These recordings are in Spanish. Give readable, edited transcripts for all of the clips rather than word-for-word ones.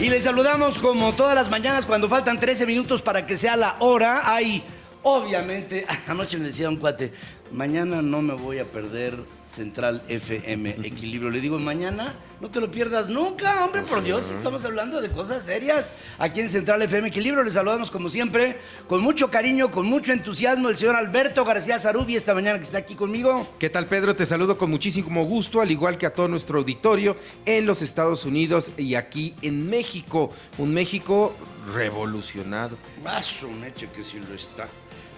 Y les saludamos como todas las mañanas cuando faltan 13 minutos para que sea la hora. Hay, obviamente, anoche me decía un cuate, mañana no me voy a perder Central FM Equilibrio. Le digo, mañana no te lo pierdas nunca, hombre, por Dios, estamos hablando de cosas serias. Aquí en Central FM Equilibrio les saludamos como siempre, con mucho cariño, con mucho entusiasmo, el señor Alberto García Zarubi esta mañana que está aquí conmigo. ¿Qué tal, Pedro? Te saludo con muchísimo gusto, al igual que a todo nuestro auditorio en los Estados Unidos y aquí en México. Un México revolucionado. Más un hecho que sí lo está.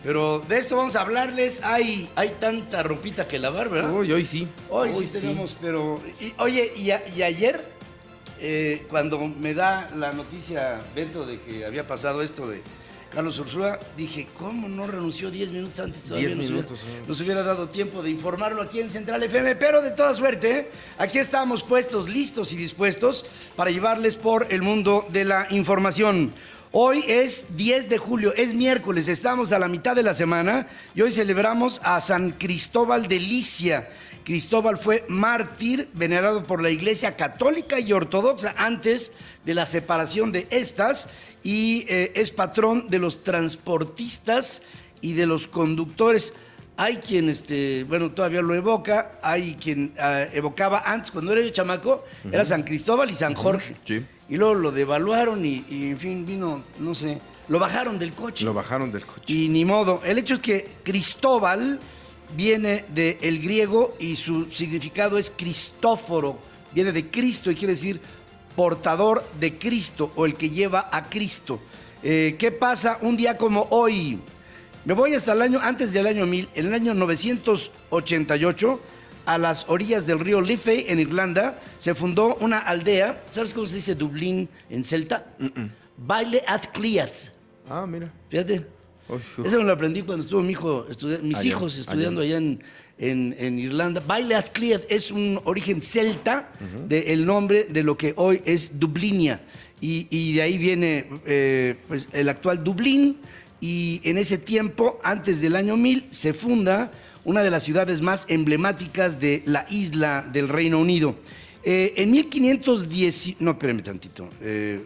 Pero de esto vamos a hablarles. Hay tanta ropita que lavar, ¿verdad? Hoy sí. Hoy sí tenemos, pero... oye, y ayer, cuando me da la noticia Beto de que había pasado esto de Carlos Ursúa, dije, ¿cómo no renunció 10 minutos antes? Todavía 10 minutos. Nos hubiera dado tiempo de informarlo aquí en Central FM, pero de toda suerte, aquí estamos puestos, listos y dispuestos para llevarles por el mundo de la información. Hoy es 10 de julio, es miércoles, estamos a la mitad de la semana y hoy celebramos a San Cristóbal de Licia. Cristóbal fue mártir venerado por la Iglesia Católica y Ortodoxa antes de la separación de estas y es patrón de los transportistas y de los conductores. Hay quien, todavía lo evoca, hay quien evocaba antes, cuando era yo chamaco, era San Cristóbal y San Jorge. Sí. Y luego lo devaluaron y en fin, vino, no sé, lo bajaron del coche. Y ni modo. El hecho es que Cristóbal viene del griego y su significado es Cristóforo. Viene de Cristo y quiere decir portador de Cristo o el que lleva a Cristo. ¿Qué pasa un día como hoy? Me voy hasta antes del año 1000, en el año 988, a las orillas del río Liffey, en Irlanda, se fundó una aldea. ¿Sabes cómo se dice Dublín en celta? Baile at Cliath. Ah, mira. Fíjate. Eso me lo aprendí cuando estuvo mis hijos estudiando allá en Irlanda. Baile at Cliath es un origen celta del nombre de lo que hoy es Dublinia. Y de ahí viene pues, el actual Dublín. Y en ese tiempo, antes del año 1000, se funda una de las ciudades más emblemáticas de la isla del Reino Unido. En 1510... No, espérame tantito. En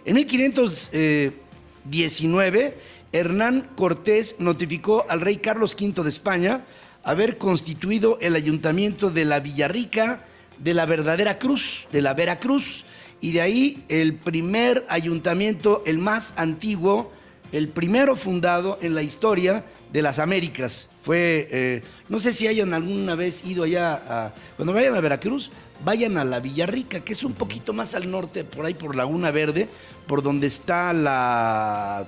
1519, Hernán Cortés notificó al rey Carlos V de España haber constituido el ayuntamiento de la Villarrica de la verdadera Cruz, de la Veracruz, y de ahí el primer ayuntamiento, el más antiguo, el primero fundado en la historia de las Américas. Fue, no sé si hayan alguna vez ido allá, cuando vayan a Veracruz, vayan a la Villarrica, que es un poquito más al norte, por ahí por Laguna Verde, por donde está la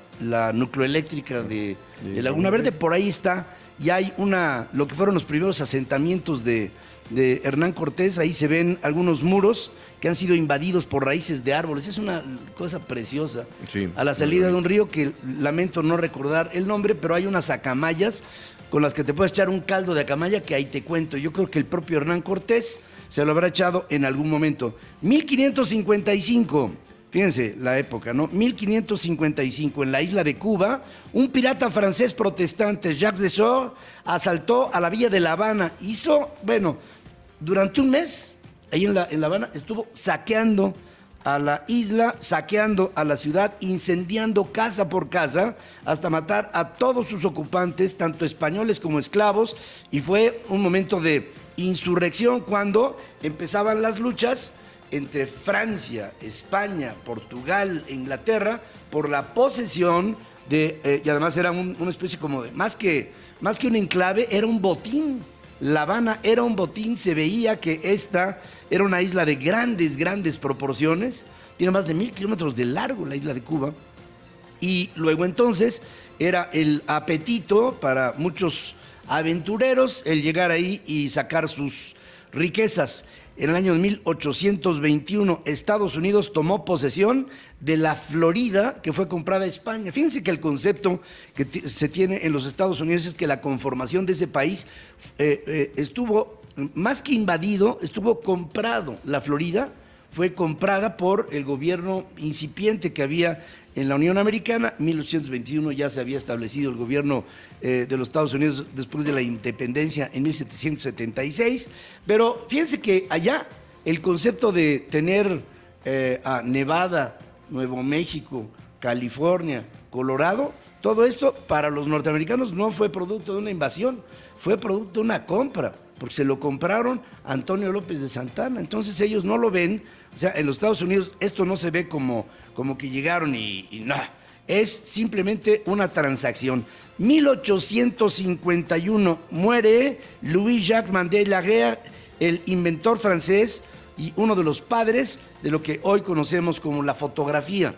nucleoeléctrica de Laguna Verde, por ahí está, y hay lo que fueron los primeros asentamientos de Hernán Cortés. Ahí se ven algunos muros que han sido invadidos por raíces de árboles. Es una cosa preciosa. Sí, a la salida de un río que lamento no recordar el nombre, pero hay unas acamayas con las que te puedes echar un caldo de acamaya que ahí te cuento. Yo creo que el propio Hernán Cortés se lo habrá echado en algún momento. 1555, fíjense la época, ¿no? 1555, en la isla de Cuba, un pirata francés protestante, Jacques Desors, asaltó a la villa de La Habana. Durante un mes, ahí en La Habana, estuvo saqueando a la isla, saqueando a la ciudad, incendiando casa por casa, hasta matar a todos sus ocupantes, tanto españoles como esclavos, y fue un momento de insurrección cuando empezaban las luchas entre Francia, España, Portugal e Inglaterra por la posesión y además era una especie como de, más que un enclave, era un botín. La Habana era un botín, se veía que esta era una isla de grandes proporciones, tiene más de 1000 kilómetros de largo la isla de Cuba, y luego entonces era el apetito para muchos aventureros el llegar ahí y sacar sus riquezas. En el año 1821, Estados Unidos tomó posesión de la Florida, que fue comprada a España. Fíjense que el concepto que se tiene en los Estados Unidos es que la conformación de ese país estuvo, más que invadido, estuvo comprado. La Florida fue comprada por el gobierno incipiente que había en la Unión Americana. En 1821 ya se había establecido el gobierno de los Estados Unidos después de la independencia en 1776. Pero fíjense que allá el concepto de tener a Nevada Nuevo México, California, Colorado, todo esto para los norteamericanos no fue producto de una invasión, fue producto de una compra, porque se lo compraron a Antonio López de Santana. Entonces ellos no lo ven, o sea, en los Estados Unidos esto no se ve como que llegaron y nada, es simplemente una transacción. 1851 muere Louis-Jacques Mandel-Laguerre, el inventor francés y uno de los padres de lo que hoy conocemos como la fotografía.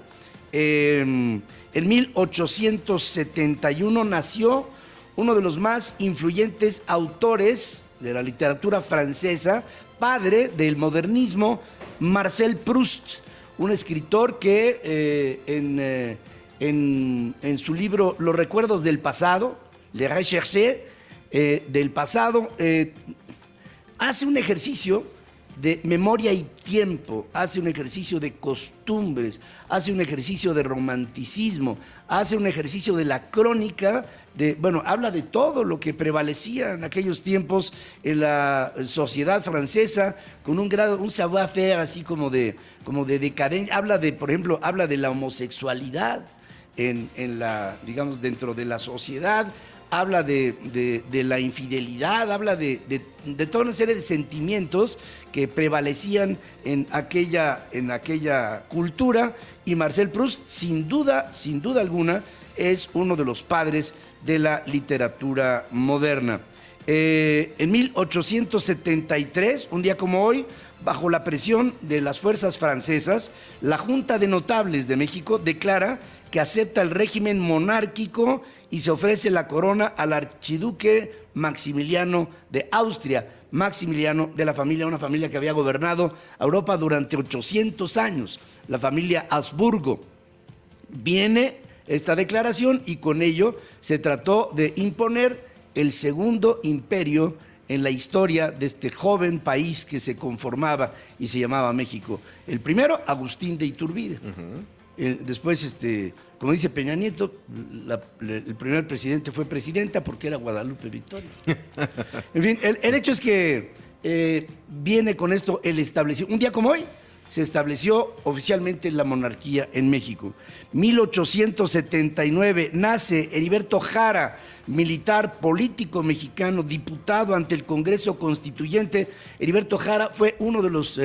En 1871 nació uno de los más influyentes autores de la literatura francesa, padre del modernismo, Marcel Proust, un escritor que en su libro Los recuerdos del pasado, Le Recherche del pasado, hace un ejercicio de memoria y tiempo, hace un ejercicio de costumbres, hace un ejercicio de romanticismo, hace un ejercicio de la crónica, habla de todo lo que prevalecía en aquellos tiempos en la sociedad francesa, con un savoir-faire así como de decadencia. Por ejemplo, habla de la homosexualidad digamos, dentro de la sociedad, habla de la infidelidad, habla de toda una serie de sentimientos que prevalecían en aquella cultura, y Marcel Proust, sin duda alguna, es uno de los padres de la literatura moderna. En 1873, un día como hoy, bajo la presión de las fuerzas francesas, la Junta de Notables de México declara que acepta el régimen monárquico y se ofrece la corona al archiduque Maximiliano de Austria. Maximiliano de una familia que había gobernado Europa durante 800 años, la familia Habsburgo. Viene esta declaración y con ello se trató de imponer el segundo imperio en la historia de este joven país que se conformaba y se llamaba México. El primero, Agustín de Iturbide. Después, como dice Peña Nieto, el primer presidente fue presidenta porque era Guadalupe Victoria. En fin, el hecho es que viene con esto el establecimiento. Un día como hoy se estableció oficialmente la monarquía en México. 1879 nace Heriberto Jara, militar, político mexicano, diputado ante el Congreso Constituyente. Heriberto Jara fue uno de los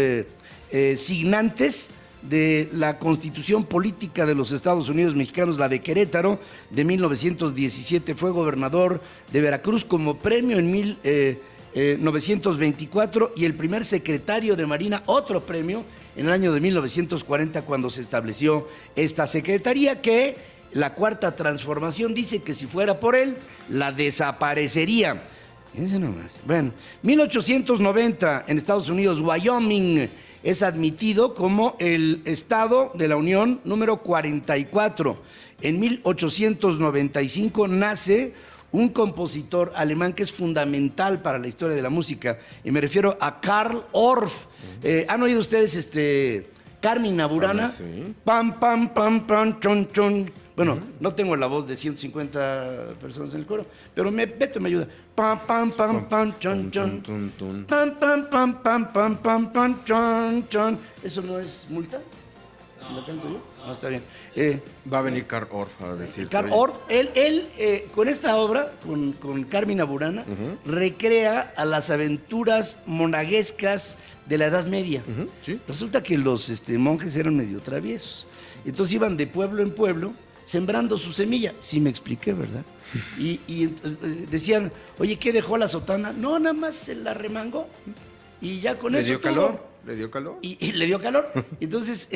signantes de la Constitución Política de los Estados Unidos Mexicanos, la de Querétaro, de 1917. Fue gobernador de Veracruz como premio en 1924 y el primer secretario de Marina, otro premio, en el año de 1940, cuando se estableció esta secretaría, que la Cuarta Transformación dice que si fuera por él, la desaparecería. Fíjense nomás. Bueno, 1890, en Estados Unidos, Wyoming es admitido como el estado de la Unión número 44. En 1895 nace un compositor alemán que es fundamental para la historia de la música, y me refiero a Carl Orff. ¿Han oído ustedes Carmina Burana? Sí. Pam, pam, pam, pam, chon, chon. Bueno, no tengo la voz de 150 personas en el coro, pero Beto me ayuda. Pam, pam, pam, pam, chon, chon. Pam, pam, pam, pam, pam, pam, pam, chon, chon. ¿Eso no es multa? ¿Lo canto yo? No, está bien. Va a venir Carl Orff a decir. Carl Orff, él con esta obra, con Carmina Burana, recrea a las aventuras monaguescas de la Edad Media. Sí. Resulta que los monjes eran medio traviesos. Entonces iban de pueblo en pueblo sembrando su semilla. Sí me expliqué, ¿verdad? Y decían, oye, ¿qué dejó la sotana? No, nada más se la remangó. Y ya con eso ¿Le dio calor? ¿Le dio calor? Y le dio calor. Entonces,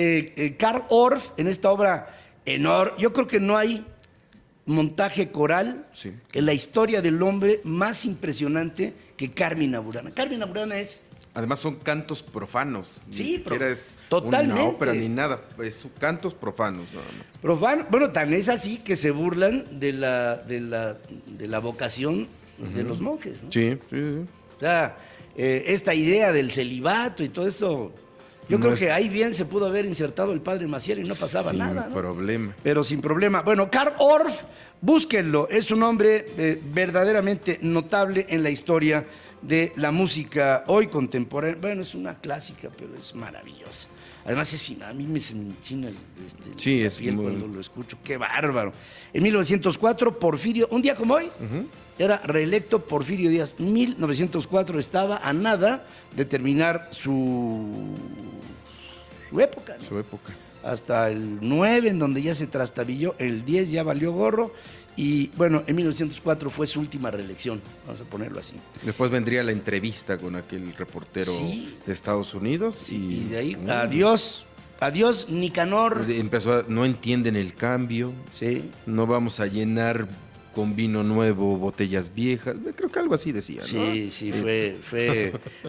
Carl Orff, en esta obra enorme, yo creo que no hay montaje coral en la historia del hombre más impresionante que Carmina Burana. Carmina Burana es... Además son cantos profanos. Sí, ni siquiera es totalmente. Una ópera ni nada. Es cantos profanos nada más. Profano. Bueno, tan es así que se burlan de la vocación de los monjes, ¿no? Sí. O sea, esta idea del celibato y todo esto, yo creo que ahí bien se pudo haber insertado el padre Maciel y no pasaba nada, ¿no? Sin problema. Pero sin problema. Bueno, Carl Orff, búsquenlo, es un hombre verdaderamente notable en la historia de la música hoy contemporánea. Bueno, es una clásica, pero es maravillosa. Además, a mí se me enchina sí, la es piel muy... cuando lo escucho. ¡Qué bárbaro! En 1904, Porfirio, un día como hoy, era reelecto Porfirio Díaz. 1904 estaba a nada de terminar su época, ¿no? Su época. Hasta el 9, en donde ya se trastabilló, el 10 ya valió gorro. Y bueno, en 1904 fue su última reelección, vamos a ponerlo así. Después vendría la entrevista con aquel reportero de Estados Unidos. Y de ahí, adiós, Nicanor. No entienden el cambio. Sí. No vamos a llenar con vino nuevo botellas viejas. Creo que algo así decía, ¿no? Sí,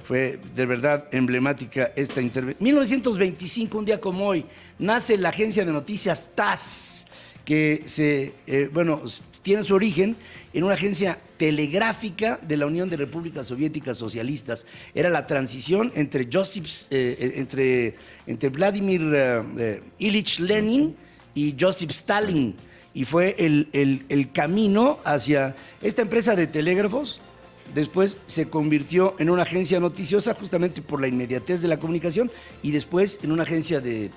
fue de verdad emblemática esta intervención. 1925, un día como hoy, nace la agencia de noticias TASS, que tiene su origen en una agencia telegráfica de la Unión de Repúblicas Soviéticas Socialistas. Era la transición entre Vladimir Ilich Lenin y Joseph Stalin, y fue el camino hacia esta empresa de telégrafos. Después se convirtió en una agencia noticiosa justamente por la inmediatez de la comunicación, y después en una agencia de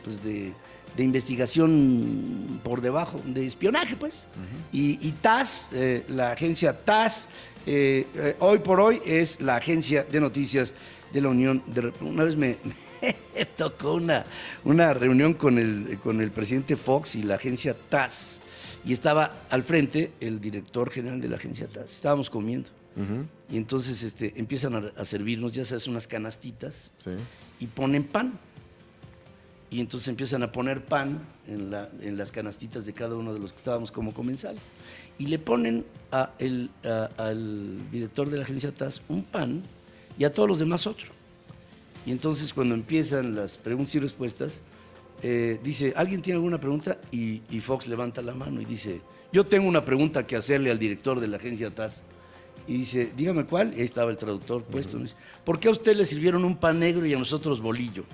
investigación por debajo, de espionaje, pues. Y TASS, la agencia TASS, hoy por hoy es la agencia de noticias de la Unión de... Una vez me tocó una reunión con el presidente Fox y la agencia TASS, y estaba al frente el director general de la agencia TASS. Estábamos comiendo. Y entonces empiezan a servirnos, ya sabes, unas canastitas, sí, y ponen pan. Y entonces empiezan a poner pan en las canastitas de cada uno de los que estábamos como comensales. Y le ponen al director de la agencia TASS un pan y a todos los demás otro. Y entonces cuando empiezan las preguntas y respuestas, dice, ¿alguien tiene alguna pregunta? Y Fox levanta la mano y dice, yo tengo una pregunta que hacerle al director de la agencia TASS. Y dice, dígame cuál. Y ahí estaba el traductor puesto. Dice, ¿por qué a usted le sirvieron un pan negro y a nosotros bolillo?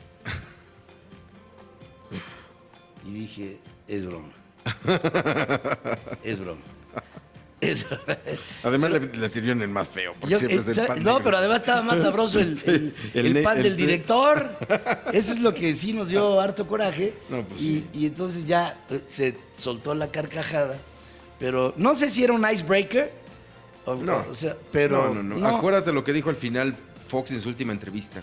Y dije, es broma. Es broma. Además le sirvieron el más feo, porque siempre es el pan no, negro. Pero además estaba más sabroso el pan del director. Eso es lo que sí nos dio harto coraje. No, pues sí. Y entonces ya se soltó la carcajada. Pero no sé si era un icebreaker. No. Acuérdate lo que dijo al final Fox en su última entrevista.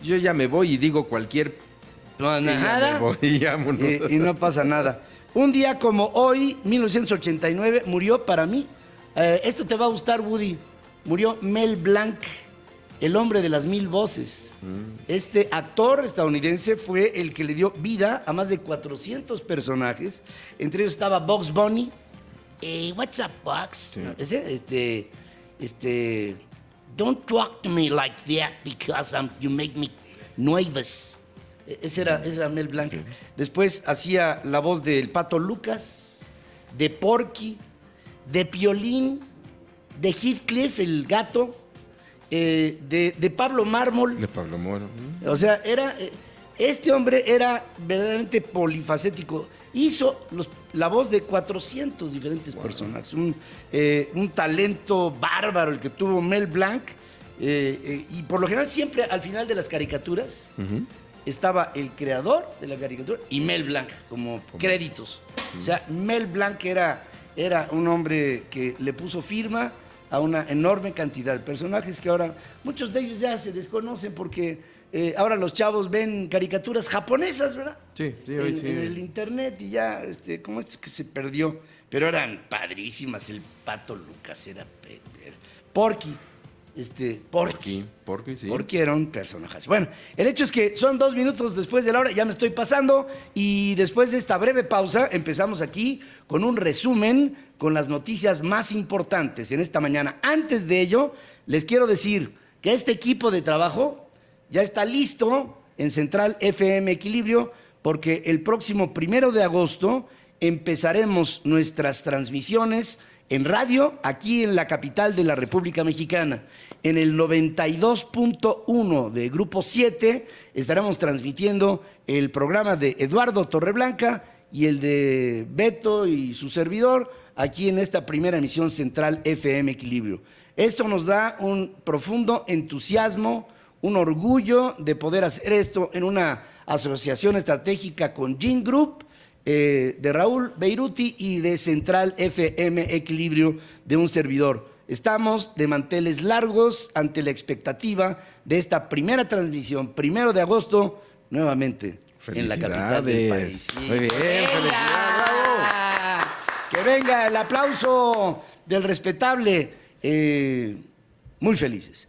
Yo ya me voy y digo cualquier... No, nada. Y no pasa nada. Un día como hoy, 1989, murió para mí. Esto te va a gustar, Woody. Murió Mel Blanc, el hombre de las 1000 voces. Este actor estadounidense fue el que le dio vida a más de 400 personajes. Entre ellos estaba Bugs Bunny. What's up, Bugs? Sí. Don't talk to me like that because you make me nervous. Ese era Mel Blanc. Okay. Después hacía la voz del Pato Lucas, de Porky, de Piolín, de Heathcliff, el gato, de Pablo Mármol. De Pablo Mármol. O sea, este hombre era verdaderamente polifacético. Hizo la voz de 400 diferentes personajes. Un talento bárbaro el que tuvo Mel Blanc. Y por lo general siempre al final de las caricaturas... estaba el creador de la caricatura y Mel Blanc como créditos. O sea, Mel Blanc era un hombre que le puso firma a una enorme cantidad de personajes que ahora muchos de ellos ya se desconocen porque ahora los chavos ven caricaturas japonesas, ¿verdad? Sí, sí. En el internet y ya, como esto que se perdió. Pero eran padrísimas. El Pato Lucas era Porky. Porky, sí. Porky era un personaje. Bueno, el hecho es que son 2 minutos después de la hora, ya me estoy pasando, y después de esta breve pausa empezamos aquí con un resumen con las noticias más importantes en esta mañana. Antes de ello, les quiero decir que este equipo de trabajo ya está listo en Central FM Equilibrio, porque el próximo 1 de agosto empezaremos nuestras transmisiones en radio, aquí en la capital de la República Mexicana. En el 92.1 de Grupo 7 estaremos transmitiendo el programa de Eduardo Torreblanca y el de Beto y su servidor, aquí en esta primera emisión Central FM Equilibrio. Esto nos da un profundo entusiasmo, un orgullo de poder hacer esto en una asociación estratégica con Gin Group, de Raúl Beiruti y de Central FM Equilibrio de un servidor. Estamos de manteles largos ante la expectativa de esta primera transmisión, 1 de agosto, nuevamente en la capital del país. Sí. Muy bien, felicidades, bravo. Que venga el aplauso del respetable. Muy felices.